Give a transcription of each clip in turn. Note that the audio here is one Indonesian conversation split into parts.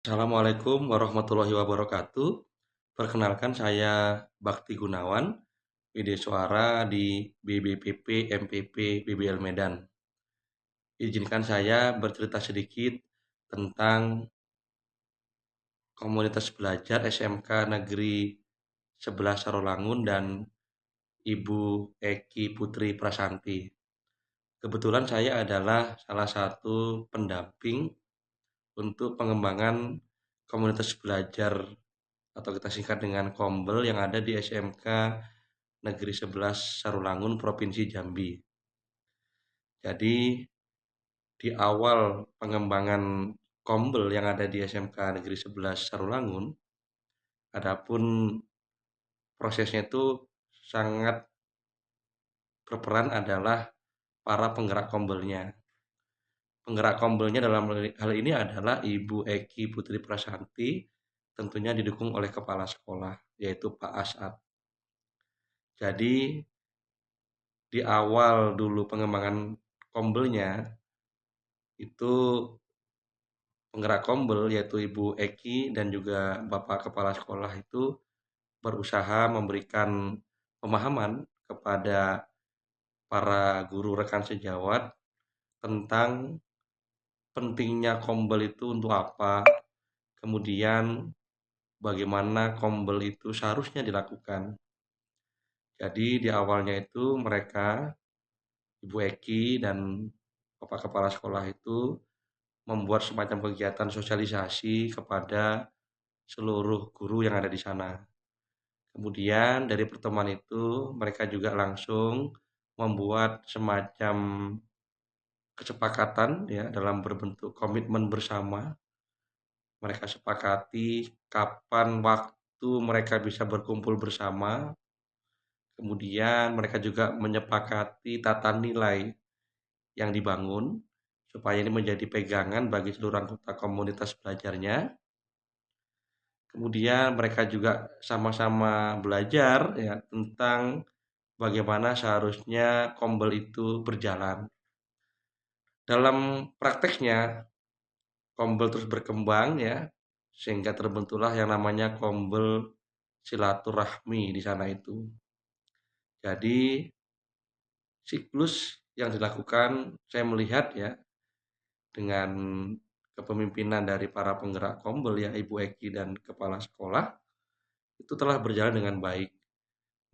Assalamualaikum warahmatullahi wabarakatuh. Perkenalkan saya Bakti Gunawan, PD Suara di BBPP MPP BBL Medan. Izinkan saya bercerita sedikit tentang komunitas belajar SMK Negeri 11 Sarolangun dan Ibu Eki Putri Prasanti. Kebetulan saya adalah salah satu pendamping untuk pengembangan komunitas belajar atau kita singkat dengan Kombel yang ada di SMK Negeri 11 Sarulangun, Provinsi Jambi. Jadi di awal pengembangan Kombel yang ada di SMK Negeri 11 Sarulangun, adapun prosesnya itu sangat berperan adalah para penggerak Kombelnya. Penggerak Kombelnya dalam hal ini adalah Ibu Eki Putri Prasanti, tentunya didukung oleh kepala sekolah, yaitu Pak Asad. Jadi di awal dulu pengembangan Kombelnya itu penggerak Kombel yaitu Ibu Eki dan juga Bapak Kepala Sekolah itu berusaha memberikan pemahaman kepada para guru rekan sejawat tentang pentingnya Kombel itu untuk apa, kemudian bagaimana Kombel itu seharusnya dilakukan. Jadi di awalnya itu mereka, Ibu Eki dan Bapak Kepala Sekolah itu membuat semacam kegiatan sosialisasi kepada seluruh guru yang ada di sana. Kemudian dari pertemuan itu mereka juga langsung membuat semacam kesepakatan ya dalam berbentuk komitmen bersama. Mereka sepakati kapan waktu mereka bisa berkumpul bersama. Kemudian mereka juga menyepakati tata nilai yang dibangun supaya ini menjadi pegangan bagi seluruh anggota komunitas belajarnya. Kemudian mereka juga sama-sama belajar ya tentang bagaimana seharusnya Kombel itu berjalan. Dalam prakteknya, Kombel terus berkembang ya, sehingga terbentuklah yang namanya Kombel Silaturahmi di sana itu. Jadi siklus yang dilakukan saya melihat ya dengan kepemimpinan dari para penggerak Kombel ya Ibu Eki dan kepala sekolah itu telah berjalan dengan baik.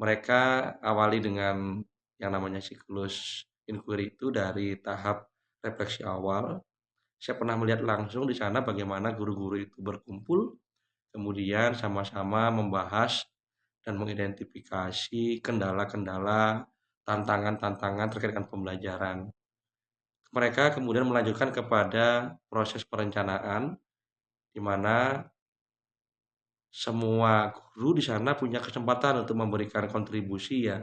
Mereka awali dengan yang namanya siklus inquiry itu dari tahap refleksi awal. Saya pernah melihat langsung di sana bagaimana guru-guru itu berkumpul, kemudian sama-sama membahas dan mengidentifikasi kendala-kendala, tantangan-tantangan terkait dengan pembelajaran. Mereka kemudian melanjutkan kepada proses perencanaan, di mana semua guru di sana punya kesempatan untuk memberikan kontribusi ya,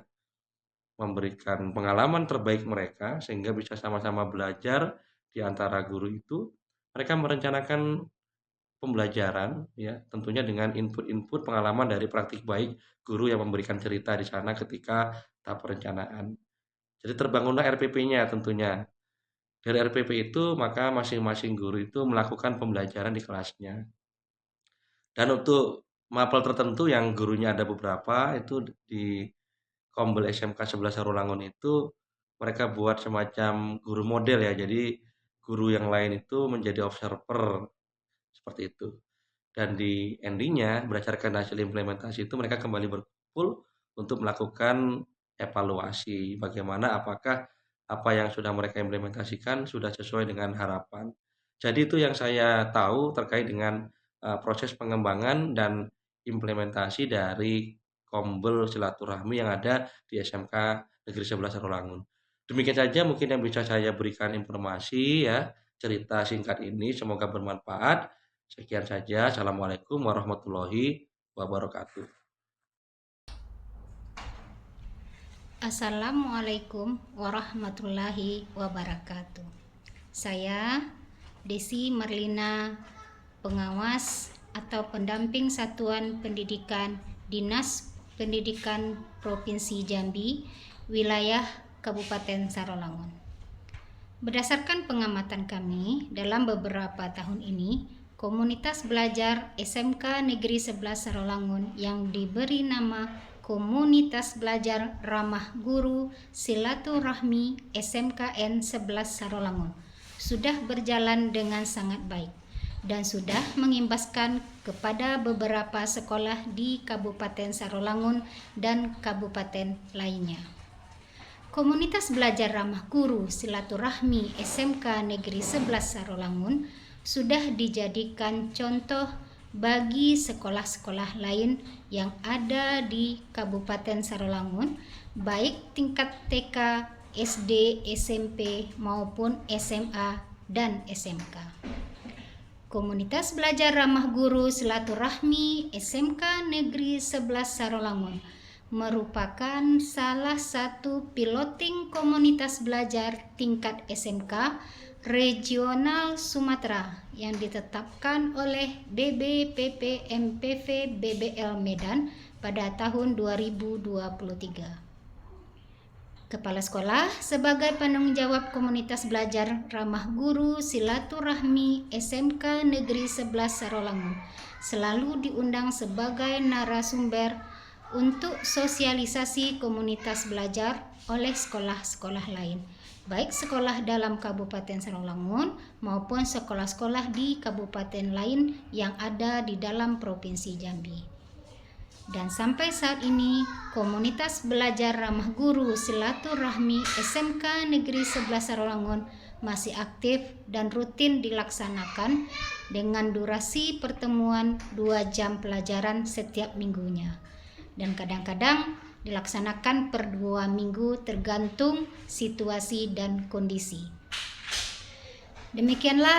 memberikan pengalaman terbaik mereka sehingga bisa sama-sama belajar di antara guru itu. Mereka merencanakan pembelajaran ya, tentunya dengan input-input pengalaman dari praktik baik guru yang memberikan cerita di sana ketika tahap perencanaan. Jadi terbangunlah RPP-nya tentunya. Dari RPP itu maka masing-masing guru itu melakukan pembelajaran di kelasnya. Dan untuk mapel tertentu yang gurunya ada beberapa itu di Kombel SMK 11 Sarulangun itu mereka buat semacam guru model ya. Jadi guru yang lain itu menjadi observer seperti itu. Dan di endingnya berdasarkan hasil implementasi itu mereka kembali berkumpul untuk melakukan evaluasi bagaimana apakah apa yang sudah mereka implementasikan sudah sesuai dengan harapan. Jadi itu yang saya tahu terkait dengan proses pengembangan dan implementasi dari Kombel Silaturahmi yang ada di SMK Negeri 11 Sarolangun. Demikian saja mungkin yang bisa saya berikan informasi ya, cerita singkat ini semoga bermanfaat. Sekian saja. Assalamualaikum warahmatullahi wabarakatuh. Assalamualaikum warahmatullahi wabarakatuh. Saya Desi Marlina, pengawas atau pendamping Satuan Pendidikan Dinas Pendidikan Provinsi Jambi, wilayah Kabupaten Sarolangun. Berdasarkan pengamatan kami dalam beberapa tahun ini, komunitas belajar SMK Negeri 11 Sarolangun yang diberi nama Komunitas Belajar Ramah Guru Silaturahmi SMKN 11 Sarolangun sudah berjalan dengan sangat baik dan sudah mengimbaskan kepada beberapa sekolah di Kabupaten Sarolangun dan kabupaten lainnya. Komunitas Belajar Ramah Guru Silaturahmi SMK Negeri 11 Sarolangun sudah dijadikan contoh bagi sekolah-sekolah lain yang ada di Kabupaten Sarolangun, baik tingkat TK, SD, SMP maupun SMA dan SMK. Komunitas Belajar Ramah Guru Silaturahmi SMK Negeri 11 Sarolangun merupakan salah satu piloting komunitas belajar tingkat SMK regional Sumatera yang ditetapkan oleh BBPP MPV BBL Medan pada tahun 2023. Kepala sekolah sebagai penanggung jawab komunitas belajar ramah guru silaturahmi SMK Negeri 11 Sarolangun selalu diundang sebagai narasumber untuk sosialisasi komunitas belajar oleh sekolah-sekolah lain, baik sekolah dalam Kabupaten Sarolangun maupun sekolah-sekolah di kabupaten lain yang ada di dalam Provinsi Jambi. Dan sampai saat ini, komunitas belajar ramah guru silaturahmi SMK Negeri 11 Sarolangun masih aktif dan rutin dilaksanakan dengan durasi pertemuan 2 jam pelajaran setiap minggunya. Dan kadang-kadang dilaksanakan per 2 minggu tergantung situasi dan kondisi. Demikianlah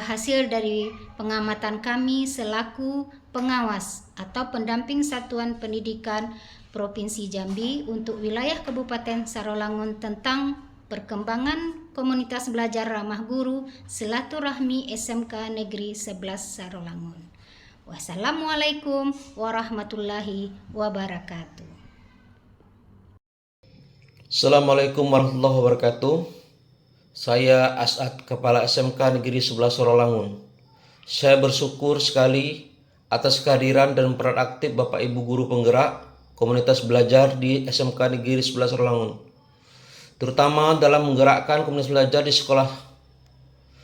hasil dari pengamatan kami selaku pengawas atau pendamping Satuan Pendidikan Provinsi Jambi untuk wilayah Kabupaten Sarolangun tentang perkembangan komunitas belajar ramah guru silaturahmi SMK Negeri 11 Sarolangun. Wassalamualaikum warahmatullahi wabarakatuh. Assalamualaikum warahmatullahi wabarakatuh. Saya As'ad, Kepala SMK Negeri 11 Sarolangun. Saya bersyukur sekali atas kehadiran dan peran aktif Bapak Ibu Guru Penggerak komunitas belajar di SMK Negeri 11 Sarolangun, terutama dalam menggerakkan komunitas belajar di sekolah.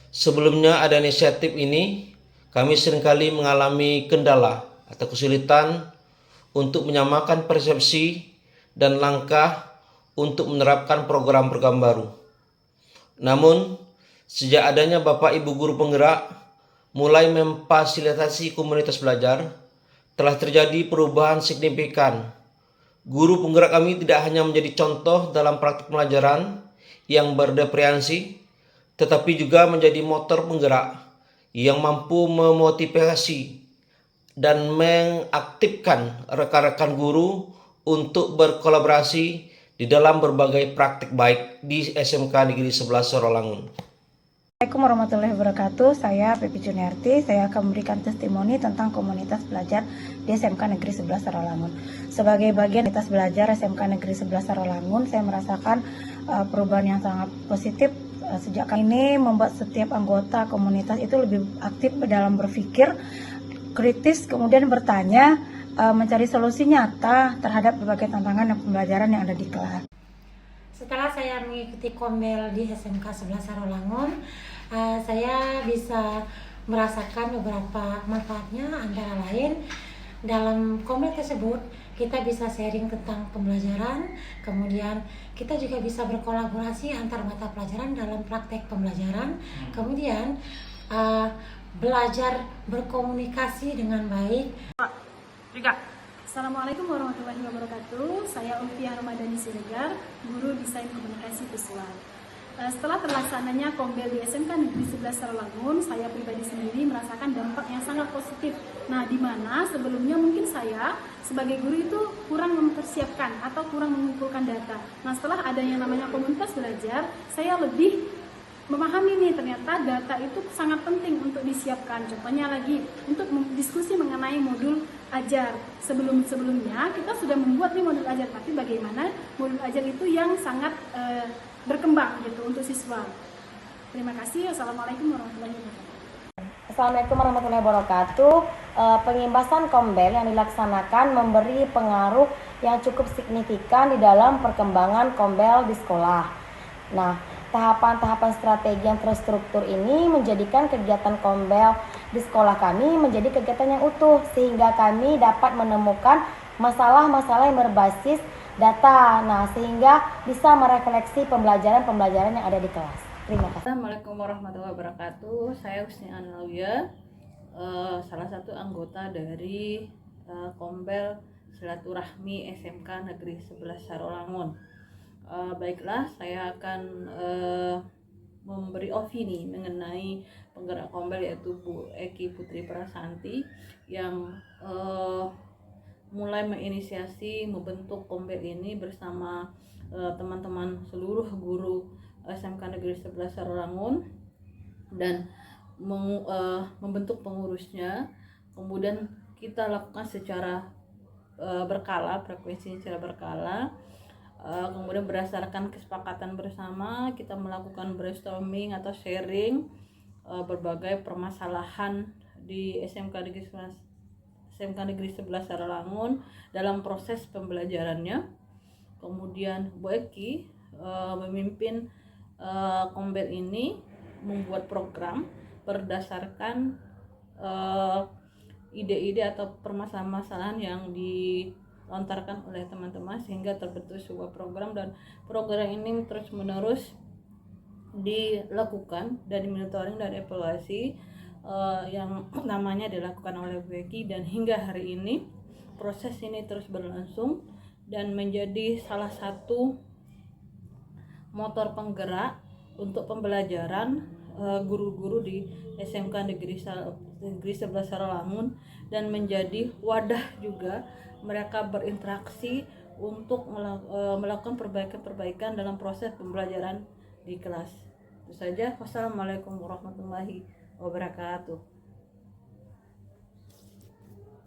Sebelumnya ada inisiatif ini, kami seringkali mengalami kendala atau kesulitan untuk menyamakan persepsi dan langkah untuk menerapkan program-program baru. Namun, sejak adanya Bapak Ibu Guru Penggerak mulai memfasilitasi komunitas belajar, telah terjadi perubahan signifikan. Guru penggerak kami tidak hanya menjadi contoh dalam praktik pelajaran yang berdiferensiasi, tetapi juga menjadi motor penggerak yang mampu memotivasi dan mengaktifkan rekan-rekan guru untuk berkolaborasi di dalam berbagai praktik baik di SMK Negeri 11 Sarolangun. Assalamualaikum warahmatullahi wabarakatuh. Saya Pepi Juniarti. Saya akan memberikan testimoni tentang komunitas belajar di SMK Negeri 11 Sarolangun. Sebagai bagian komunitas belajar SMK Negeri 11 Sarolangun, saya merasakan perubahan yang sangat positif sejak kali ini, membuat setiap anggota komunitas itu lebih aktif dalam berpikir kritis, kemudian bertanya, mencari solusi nyata terhadap berbagai tantangan dan pembelajaran yang ada di kelas. Setelah saya mengikuti Kombel di SMK 11 Sarolangun, saya bisa merasakan beberapa manfaatnya, antara lain dalam Kombel tersebut kita bisa sharing tentang pembelajaran, kemudian kita juga bisa berkolaborasi antar mata pelajaran dalam praktek pembelajaran, kemudian belajar berkomunikasi dengan baik. Assalamualaikum warahmatullahi wabarakatuh. Saya Ulfiah Ramadhani Siregar, guru desain komunikasi visual. Setelah terlaksananya Kombel di SMK Negeri 11 Sarolangun, saya pribadi sendiri merasakan dampak yang sangat positif. Nah, di mana sebelumnya mungkin saya sebagai guru itu kurang mempersiapkan atau kurang mengumpulkan data. Nah, setelah adanya namanya komunitas belajar, saya lebih memahami nih, ternyata data itu sangat penting untuk disiapkan. Contohnya lagi, untuk diskusi mengenai modul ajar. Sebelumnya kita sudah membuat nih modul ajar, tapi bagaimana modul ajar itu yang sangat berkembang gitu untuk siswa. Terima kasih. Wassalamualaikum warahmatullahi wabarakatuh. Assalamualaikum warahmatullahi wabarakatuh. Pengimbasan kombel yang dilaksanakan memberi pengaruh yang cukup signifikan di dalam perkembangan kombel di sekolah. Nah, tahapan-tahapan strategi yang terstruktur ini menjadikan kegiatan kombel di sekolah kami menjadi kegiatan yang utuh, sehingga kami dapat menemukan masalah-masalah yang berbasis data, nah sehingga bisa merefleksi pembelajaran-pembelajaran yang ada di kelas. Terima kasih. Assalamualaikum warahmatullahi wabarakatuh. Saya Husni Analawiyah, salah satu anggota dari Kombel Silaturahmi SMK Negeri 11 Sarolangun. Baiklah, saya akan memberi opini mengenai penggerak Kombel, yaitu Bu Eki Putri Prasanti yang mulai menginisiasi membentuk Kombel ini bersama teman-teman seluruh guru SMK Negeri 11 Sarolangun dan membentuk pengurusnya. Kemudian kita lakukan secara berkala, frekuensi secara berkala. Kemudian berdasarkan kesepakatan bersama kita melakukan brainstorming atau sharing berbagai permasalahan di SMK Negeri 11 Sarolangun dalam proses pembelajarannya. Kemudian Bu Eki memimpin Kombel ini membuat program berdasarkan ide-ide atau permasalahan yang dilontarkan oleh teman-teman, sehingga terbentuk sebuah program, dan program ini terus-menerus dilakukan dan dimonitoring dan evaluasi yang namanya dilakukan oleh Bu Eki, dan hingga hari ini proses ini terus berlangsung dan menjadi salah satu motor penggerak untuk pembelajaran guru-guru di SMK Negeri 11 Sarolangun, dan menjadi wadah juga mereka berinteraksi untuk melakukan perbaikan-perbaikan dalam proses pembelajaran di kelas. Itu saja. Wassalamualaikum warahmatullahi wabarakatuh.